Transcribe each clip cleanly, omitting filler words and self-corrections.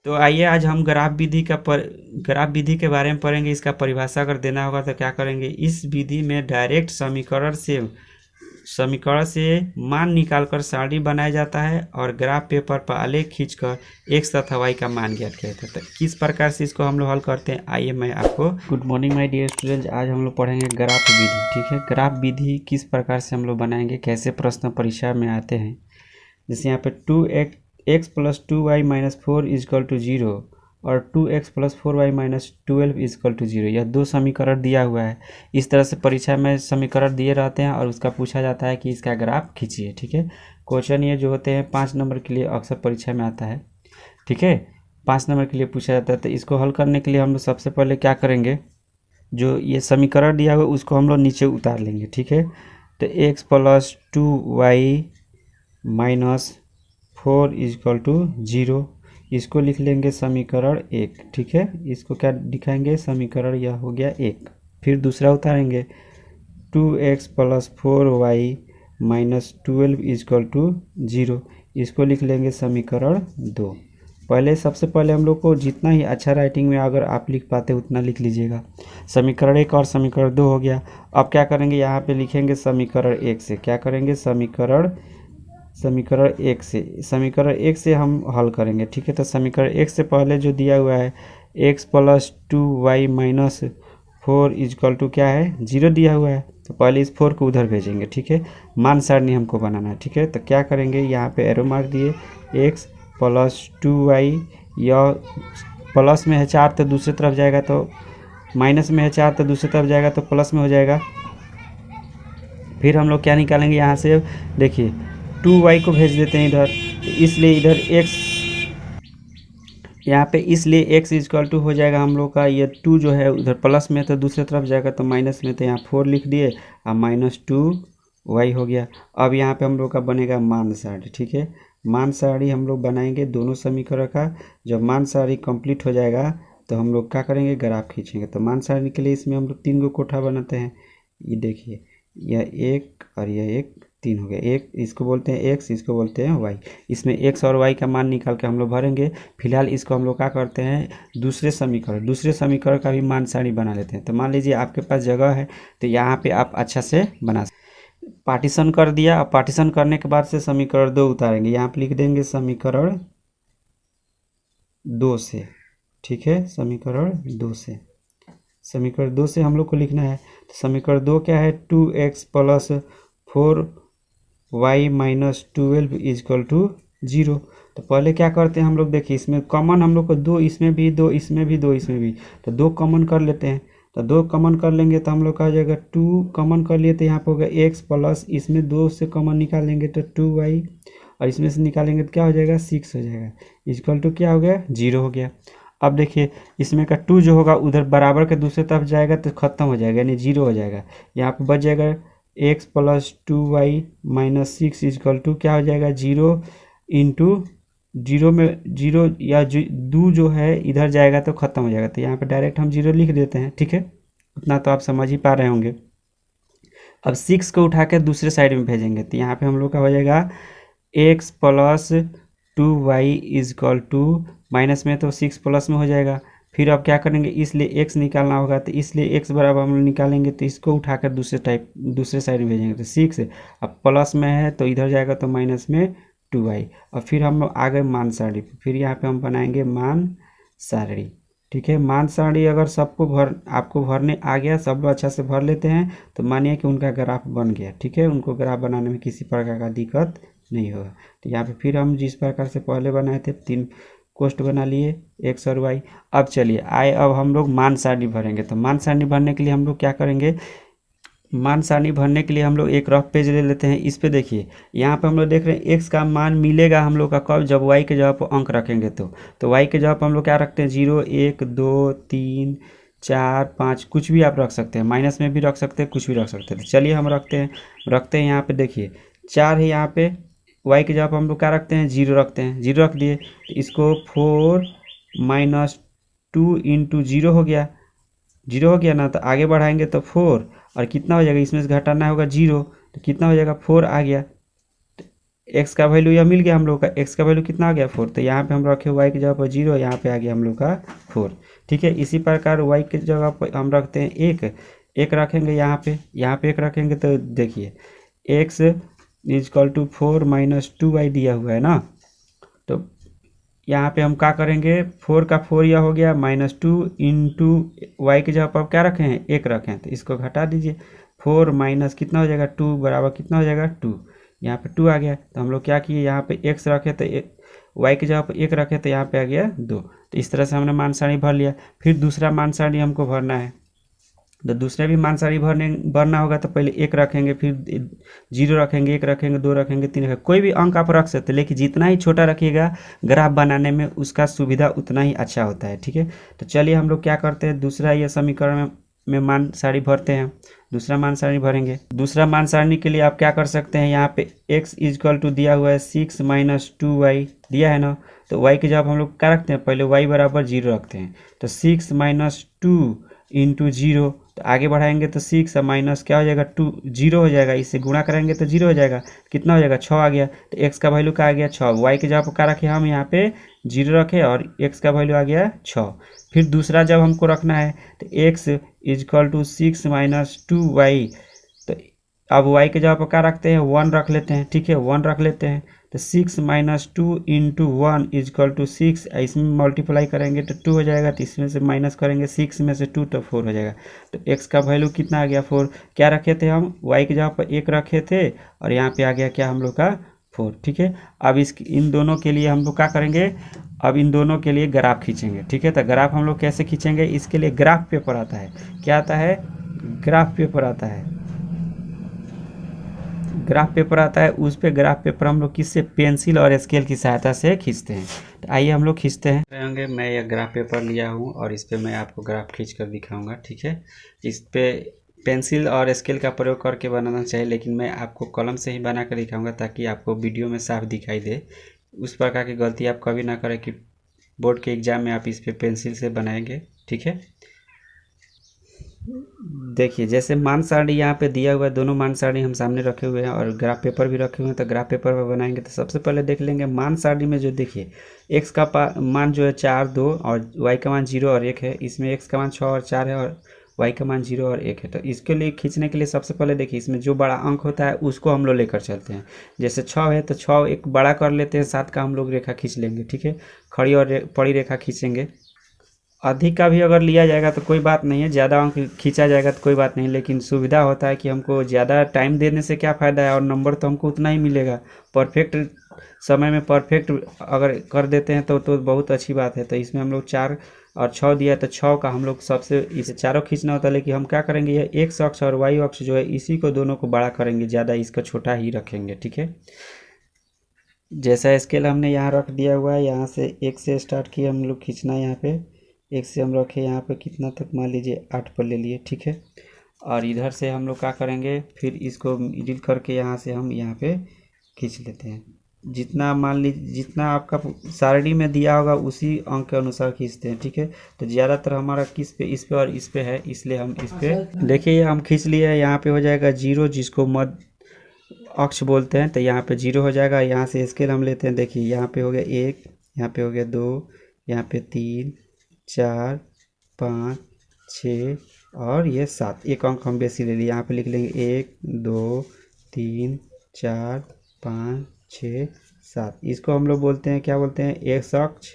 तो आइए आज हम ग्राफ विधि के बारे में पढ़ेंगे। इसका परिभाषा अगर देना होगा तो क्या करेंगे, इस विधि में डायरेक्ट समीकरण से मान निकालकर सारणी बनाया जाता है और ग्राफ पेपर पर आलेख खींचकर एक्स तथा वाई का मान ज्ञात किया जाता है। किस प्रकार से इसको हम लोग हल करते हैं, आइए मैं आपको। Good morning my dear students, आज हम लोग पढ़ेंगे ग्राफ विधि। ठीक है, ग्राफ विधि किस प्रकार से हम लोग बनाएंगे, कैसे प्रश्न परीक्षा में आते हैं। जैसे यहाँ पे 2x plus 2y minus 4 equal to 0 और 2x plus 4y minus 12 is equal to 0, यह दो समीकरण दिया हुआ है। इस तरह से परीक्षा में समीकरण दिए रहते हैं और उसका पूछा जाता है कि इसका ग्राफ खींचिए। ठीक है, क्वेश्चन ये जो होते हैं 5 नंबर के लिए अक्सर परीक्षा में आता है। ठीक है, 5 नंबर के लिए पूछा जाता है। तो इसको हल करने के लिए हम लोग सबसे पहले क्या करेंगे, जो ये समीकरण दिया हुआ है उसको हम लोग नीचे उतार लेंगे। ठीक है, तो x plus 2y minus 4 equal to 0, इसको लिख लेंगे समीकरण 1। ठीक है, इसको क्या दिखाएंगे, समीकरण यह हो गया 1। फिर दूसरा उतारेंगे 2x plus 4y minus 12 is equal to 0, इसको लिख लेंगे समीकरण 2। सबसे पहले हम लोग को जितना ही अच्छा राइटिंग में अगर आप लिख पाते उतना लिख लीजिएगा। समीकरण 1 और समीकरण 2 हो गया। अब क्या करेंगे, यहाँ पे लिखेंगे समीकरण 1 से। क्या करेंगे, समीकरण 1 से हम हल करेंगे। ठीक है, तो समीकरण 1 से पहले जो दिया हुआ है x plus 2y minus 4 equal to क्या है, 0 दिया हुआ है। तो पहले इस 4 को उधर भेजेंगे। ठीक है, मान सारणी हमको बनाना है। ठीक है, तो क्या करेंगे, यहाँ पे एरो मार्क दिए, x प्लस 2y, यह प्लस में है 4 तो दूसरी तरफ जाएगा, तो माइनस में है 4 तो दूसरी तरफ जाएगा तो प्लस में हो जाएगा। फिर हम लोग क्या निकालेंगे, यहाँ से देखिए 2y को भेज देते हैं इधर, इसलिए इधर x, यहाँ पे इसलिए x इजकल टू हो जाएगा हम लोग का, ये 2 जो है उधर प्लस में तो दूसरी तरफ जाएगा तो माइनस में, तो यहाँ 4 लिख दिए और माइनस 2y हो गया। अब यहाँ पे हम लोग का बनेगा मान सारणी। ठीक है, मान सारणी हम लोग बनाएंगे दोनों समीकरण का। जब मान सारणी कंप्लीट हो जाएगा तो हम लोग क्या करेंगे, ग्राफ खींचेंगे। तो मान सारणी के लिए इसमें हम लोग 3 गो कोठा बनाते हैं। ये देखिए, यह 1 और यह 1, 3 हो गया। एक इसको बोलते हैं x, इसको बोलते हैं y। इसमें x और y का मान निकाल के हम लोग भरेंगे। फिलहाल इसको हम लोग क्या करते हैं, दूसरे समीकरण का भी मान सारणी बना लेते हैं। तो मान लीजिए आपके पास जगह है तो यहाँ पे आप अच्छा से बना पार्टीशन कर दिया। अब पार्टीशन करने के बाद से समीकरण 2 उतारेंगे, यहाँ पे लिख देंगे समीकरण 2 से। ठीक है, समीकरण 2 से हम लोग को लिखना है। तो समीकरण 2 क्या है, 2x plus 4y minus 12 is equal to 0। तो पहले क्या करते हैं हम लोग, देखिए इसमें कॉमन हम लोग को 2, इसमें भी 2, इसमें भी 2, इसमें भी, तो 2 कॉमन कर लेते हैं। तो 2 कॉमन कर लेंगे तो हम लोग का हो जाएगा 2 कॉमन कर लिए तो यहाँ पे होगा x प्लस, इसमें 2 से कॉमन निकालेंगे तो 2y, और इसमें से निकालेंगे तो क्या हो जाएगा, 6 हो जाएगा। इजकल टू क्या हो गया, 0 हो गया। अब देखिए इसमें का 2 जो होगा उधर बराबर के दूसरे तरफ जाएगा तो खत्म हो जाएगा, यानी 0 हो जाएगा। यहाँ पे बच जाएगा x plus 2y minus 6 equal to क्या हो जाएगा, 0 इंटू 0 में 0 या 2 जो है इधर जाएगा तो ख़त्म हो जाएगा, तो यहाँ पे डायरेक्ट हम 0 लिख देते हैं। ठीक है, उतना तो आप समझ ही पा रहे होंगे। अब 6 को उठा के दूसरे साइड में भेजेंगे तो यहाँ पे हम लोग का हो जाएगा x plus 2y equal to, minus में तो 6 प्लस में हो जाएगा। फिर अब क्या करेंगे, इसलिए x निकालना होगा, तो इसलिए x बराबर हम लोग निकालेंगे तो इसको उठाकर दूसरे साइड में भेजेंगे तो 6, अब प्लस में है तो इधर जाएगा तो माइनस में 2y। और फिर हम लोग आ गए मान सारणी पे, फिर यहाँ पे हम बनाएंगे मान सारणी। ठीक है, मान सारणी अगर आपको भरने आ गया, सब लोग अच्छा से भर लेते हैं तो मानिए कि उनका ग्राफ बन गया। ठीक है, उनको ग्राफ बनाने में किसी प्रकार का दिक्कत नहीं होगा। तो यहाँ पे फिर हम जिस प्रकार से पहले बनाए थे 3 कोष्ठ बना लिए, x और y। अब चलिए अब हम लोग मान सारणी भरेंगे। तो मान सारणी भरने के लिए हम लोग क्या करेंगे, मान सारणी भरने के लिए हम लोग एक रफ पेज ले लेते हैं। इस पे देखिए, यहाँ पे हम लोग देख रहे हैं x का मान मिलेगा हम लोग का कब, जब y के जगह पर अंक रखेंगे। तो y के जगह पर हम लोग क्या रखते हैं, 0, 1, 2, 3, 4, 5, कुछ भी आप रख सकते हैं, माइनस में भी रख सकते हैं, कुछ भी रख सकते हैं। तो चलिए हम रखते हैं यहाँ पे देखिए 4 है, यहाँ पे y के जगह पर हम लोग क्या रखते हैं, 0 रखते हैं। 0 रख दिए तो इसको 4 माइनस 2 इंटू 0 हो गया, 0 हो गया ना। तो आगे बढ़ाएंगे तो 4 और कितना हो जाएगा, इसमें से घटाना होगा 0, तो कितना हो जाएगा, 4 आ गया। एक्स का वैल्यू यह मिल गया हम लोग का, एक्स का वैल्यू कितना आ गया 4। तो यहाँ पे हम रखे वाई की जगह पर 0, यहाँ पे आ गया हम लोग का 4। ठीक है, इसी प्रकार वाई की जगह पर हम रखते हैं एक रखेंगे यहाँ पे एक रखेंगे। तो देखिए x is equal to 4 minus 2y दिया हुआ है ना। तो यहाँ पे हम क्या करेंगे, 4 का 4 यह हो गया, -2 इंटू वाई की जगह पर क्या रखे हैं, एक रखे हैं। तो इसको घटा दीजिए, 4 माइनस कितना हो जाएगा 2 बराबर कितना हो जाएगा 2। यहाँ पे 2 आ गया। तो हम लोग क्या किए, यहाँ पे x रखे तो वाई की जगह पर एक रखे तो यहाँ पे आ गया 2। तो इस तरह से हमने मान सारणी भर लिया। फिर दूसरा मान सारणी हमको भरना है। तो दूसरे भी मान सारणी भरना होगा। तो पहले एक रखेंगे, फिर 0 रखेंगे, 1 रखेंगे, 2 रखेंगे, 3 रखेंगे, कोई भी अंक आप रख सकते हैं। लेकिन जितना ही छोटा रखिएगा ग्राफ बनाने में उसका सुविधा उतना ही अच्छा होता है। ठीक है, तो चलिए हम लोग क्या करते हैं, दूसरा ये समीकरण में मान सारणी भरते हैं। दूसरा मान सारणी भरेंगे। दूसरा मान सारणी के लिए आप क्या कर सकते हैं, यहाँ पे x इजकल टू दिया हुआ है 6 माइनस 2y दिया है ना। तो y की जब हम लोग क्या रखते हैं, पहले y बराबर 0 रखते हैं। तो 6 माइनस 2 इंटू 0, तो आगे बढ़ाएंगे तो 6 माइनस क्या हो जाएगा 2, 0 हो जाएगा। इससे गुणा करेंगे तो 0 हो जाएगा, कितना हो जाएगा 6 आ गया। तो x का वैल्यू क्या आ गया 6। y की जगह पर क्या रखे हम, यहाँ पे 0 रखे और x का वैल्यू आ गया 6। फिर दूसरा जब हमको रखना है तो x is equal to 6 minus 2y। तो अब y के जगह पर क्या रखते हैं, 1 रख लेते हैं। ठीक है, 1 रख लेते हैं। तो 6 माइनस 2 इंटू 1 इजकल टू 6, इसमें मल्टीप्लाई करेंगे तो 2 हो जाएगा। तो इसमें से माइनस करेंगे 6 में से 2 तो 4 हो जाएगा। तो x का वैल्यू कितना आ गया 4। क्या रखे थे हम, y की जगह पर 1 रखे थे और यहाँ पे आ गया क्या हम लोग का 4। ठीक है, अब इन दोनों के लिए हम लोग क्या करेंगे, अब इन दोनों के लिए ग्राफ खींचेंगे। ठीक है, तो ग्राफ हम लोग कैसे खींचेंगे, इसके लिए ग्राफ पेपर आता है। क्या आता है, ग्राफ पेपर आता है। ग्राफ पेपर आता है, उस पे ग्राफ पेपर हम लोग किससे, पेंसिल और स्केल की सहायता से खींचते हैं। तो आइए हम लोग खींचते हैं। मैं यह ग्राफ पेपर लिया हूँ और इस पे मैं आपको ग्राफ खींच कर दिखाऊंगा। ठीक है, इस पे पेंसिल और स्केल का प्रयोग करके बनाना चाहिए, लेकिन मैं आपको कलम से ही बना कर दिखाऊंगा ताकि आपको वीडियो में साफ दिखाई दे। उस प्रकार की गलती आप कभी ना करें कि बोर्ड के एग्ज़ाम में आप इस पे पेंसिल से बनाएंगे। ठीक है, देखिए जैसे मान सारणी यहाँ पे दिया हुआ है, दोनों मान सारणी हम सामने रखे हुए हैं और ग्राफ पेपर भी रखे हुए हैं। तो ग्राफ पेपर पर बनाएंगे तो सबसे पहले देख लेंगे मान सारणी में जो देखिए x का मान जो है 4, 2 और y का मान 0 और 1 है। इसमें x का मान 6 और 4 है और y का मान 0 और 1 है। तो इसके लिए खींचने के लिए सबसे पहले देखिए इसमें जो बड़ा अंक होता है उसको हम लोग लेकर चलते हैं। जैसे 6 है तो 6 एक बड़ा कर लेते हैं, 7 का हम लोग रेखा खींच लेंगे। ठीक है, खड़ी और बड़ी रेखा खींचेंगे। अधिक का भी अगर लिया जाएगा तो कोई बात नहीं है, ज़्यादा अंक खींचा जाएगा तो कोई बात नहीं, लेकिन सुविधा होता है कि हमको ज़्यादा टाइम देने से क्या फ़ायदा है और नंबर तो हमको उतना ही मिलेगा। परफेक्ट समय में परफेक्ट अगर कर देते हैं तो बहुत अच्छी बात है। तो इसमें हम लोग 4 और 6 दिया, तो 6 का हम लोग सबसे इसे चारों खींचना होता है। लेकिन हम क्या करेंगे, ये एक्स अक्ष और वाई अक्ष जो है इसी को दोनों को बड़ा करेंगे, ज़्यादा इसका छोटा ही रखेंगे। ठीक है, जैसा स्केल हमने यहाँ रख दिया हुआ है, यहाँ से 1 से स्टार्ट किया हम लोग खींचना। यहाँ पे 1 से हम रखे यहाँ पे कितना तक, मान लीजिए 8 पर ले लिए। ठीक है, और इधर से हम लोग क्या करेंगे, फिर इसको मिडिल करके यहाँ से हम यहाँ पे खींच लेते हैं। जितना मान लीजिए जितना आपका सारणी में दिया होगा उसी अंक के अनुसार खींचते हैं। ठीक है, तो ज़्यादातर हमारा किस पे, इस पे और इस पे है, इसलिए हम इस पे देखिए हम खींच लिए है। यहाँ पे हो जाएगा 0, जिसको मध्य अक्ष बोलते हैं। तो यहाँ पे 0 हो जाएगा। यहाँ से स्केल हम लेते हैं, देखिए यहाँ पे हो गया 1, यहाँ पे हो गया 2, यहाँ पे 3, 4, 5, 6 और ये 7। एक अंक हम बेसी ले लिए, यहाँ पे लिख लेंगे 1, 2, 3, 4, 5, 6, 7। इसको हम लोग बोलते हैं, क्या बोलते हैं, एक्स अक्ष।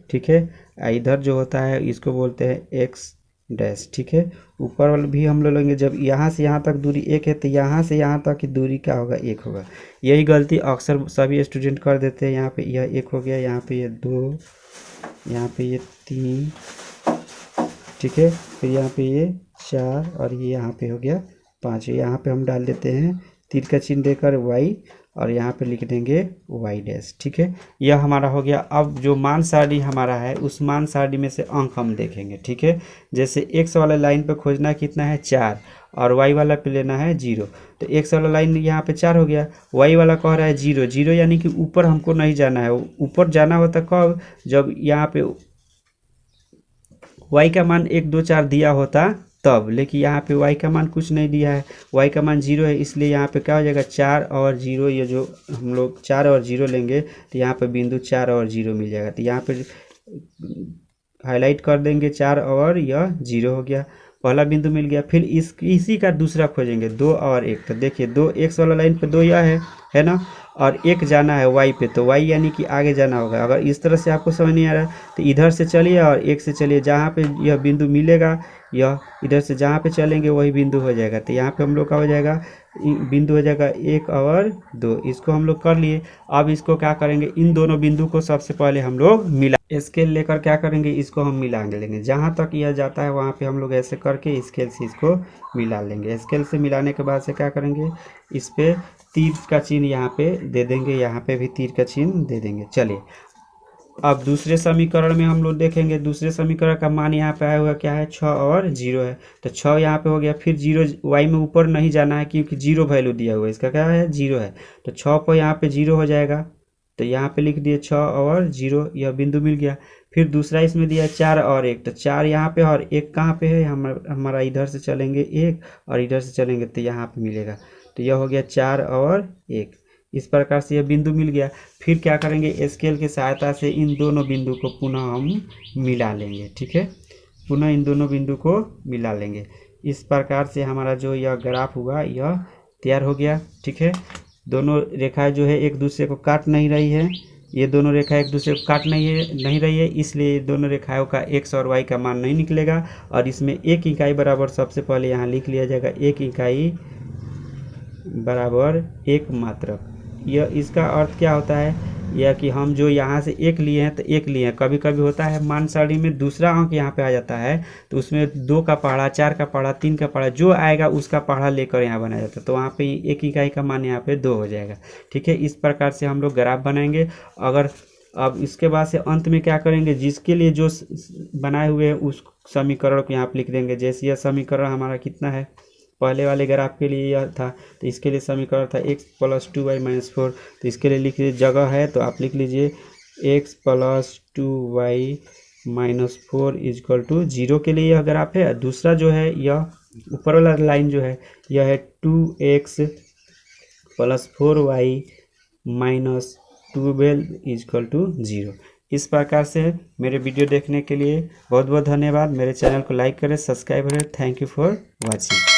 ठीक है, इधर जो होता है इसको बोलते हैं एक्स डैश। ठीक है, ऊपर वाले भी हम लोग लेंगे, जब यहाँ से यहाँ तक दूरी 1 है तो यहाँ से यहाँ तक की दूरी क्या होगा, 1 होगा। यही गलती अक्सर सभी स्टूडेंट कर देते हैं। यहाँ पे यह 1 हो गया, यहाँ पे ये 2, यहाँ पे ये 3। ठीक है, फिर यहाँ पे ये 4 और ये यहाँ पे हो गया 5। यहाँ पे हम डाल देते हैं तीर का चिन्ह देकर y और यहाँ पे लिख देंगे y डैश। ठीक है, यह हमारा हो गया। अब जो मान सारणी हमारा है उस मान सारणी में से अंक हम देखेंगे। ठीक है, जैसे x वाला लाइन पे खोजना कितना है 4 और y वाला पे लेना है 0। तो x वाला लाइन यहाँ पे 4 हो गया, y वाला कह रहा है 0। 0 यानी कि ऊपर हमको नहीं जाना है। ऊपर जाना होता कब, जब यहाँ पे y का मान 1, 2, 4 दिया होता तब, लेकिन यहाँ पे y का मान कुछ नहीं दिया है, y का मान 0 है, इसलिए यहाँ पे क्या हो जाएगा 4 और 0, ये जो हम लोग 4 और 0 लेंगे तो यहाँ पे बिंदु 4 और 0 मिल जाएगा। तो यहाँ पे हाईलाइट कर देंगे 4 और यह 0 हो गया, पहला बिंदु मिल गया। फिर इसी का दूसरा खोजेंगे 2 और 1। तो देखिए 2 x वाला लाइन पे 2 यह है ना, और 1 जाना है y पे, तो y यानी कि आगे जाना होगा। अगर इस तरह से आपको समझ नहीं आ रहा तो इधर से चलिए और 1 से चलिए, जहाँ पे यह बिंदु मिलेगा यह इधर से जहाँ पे चलेंगे वही बिंदु हो जाएगा। तो यहाँ पे हम लोग का हो जाएगा बिंदु हो जाएगा 1 और 2, इसको हम लोग कर लिए। अब इसको क्या करेंगे, इन दोनों बिंदु को सबसे पहले हम लोग मिला स्केल लेकर क्या करेंगे, इसको हम मिला लेंगे। जहाँ तक यह जाता है वहाँ पे हम लोग ऐसे करके स्केल से इसको मिला लेंगे। स्केल से मिलाने के बाद से क्या करेंगे, इस पे तीर का चिन्ह यहाँ पे दे देंगे, यहाँ पे भी तीर का चिन्ह दे देंगे। चलिए अब दूसरे समीकरण में हम लोग देखेंगे, दूसरे समीकरण का मान यहाँ पे आया हुआ क्या है 6 और 0 है, तो 6 यहाँ पे हो गया। फिर 0 y में ऊपर नहीं जाना है क्योंकि 0 वैल्यू दिया हुआ है, इसका क्या है 0 है, तो 6 पर यहाँ पे 0 हो जाएगा। तो यहाँ पे लिख दिए 6 और 0, यह बिंदु मिल गया। फिर दूसरा इसमें दिया 4 और 1, तो 4 यहाँ पे और 1 कहाँ पे है, हमारा इधर से चलेंगे 1 और इधर से चलेंगे तो यहाँ पे मिलेगा। तो यह हो गया 4 और 1, इस प्रकार से यह बिंदु मिल गया। फिर क्या करेंगे, स्केल की सहायता से इन दोनों बिंदु को पुनः हम मिला लेंगे। ठीक है, पुनः इन दोनों बिंदु को मिला लेंगे। इस प्रकार से हमारा जो यह ग्राफ हुआ यह तैयार हो गया। ठीक है, दोनों रेखाएं जो है एक दूसरे को काट नहीं रही है, ये दोनों रेखा एक दूसरे को काट नहीं रही है, इसलिए दोनों रेखाओं का x और y का मान नहीं निकलेगा। और इसमें 1 इकाई बराबर सबसे पहले यहाँ लिख लिया जाएगा, 1 इकाई बराबर 1 मात्रक। यह इसका अर्थ क्या होता है, यह कि हम जो यहाँ से 1 लिए हैं तो 1 लिए हैं। कभी कभी होता है मान सारणी में दूसरा अंक यहाँ पे आ जाता है, तो उसमें 2 का पहाड़ा, 4 का पहाड़ा, 3 का पहाड़ा जो आएगा उसका पहाड़ा लेकर यहाँ बनाया जाता है, तो वहाँ पे 1 इकाई का मान यहाँ पे 2 हो जाएगा। ठीक है, इस प्रकार से हम लोग ग्राफ बनाएंगे। अगर अब इसके बाद से अंत में क्या करेंगे, जिसके लिए जो बनाए हुए हैं उस समीकरण को यहाँ पे लिख देंगे। जैसे यह समीकरण हमारा कितना है, पहले वाले ग्राफ के लिए यह था, तो इसके लिए समीकरण था x + 2y - 4, तो इसके लिए लिख लीजिए, जगह है तो आप लिख लीजिए x + 2y - 4 = 0 के लिए यह ग्राफ है। दूसरा जो है यह ऊपर वाला लाइन जो है यह है 2x + 4y - 12 = 0। इस प्रकार से मेरे वीडियो देखने के लिए बहुत बहुत धन्यवाद। मेरे चैनल को लाइक करें, सब्सक्राइब करें। Thank you for watching.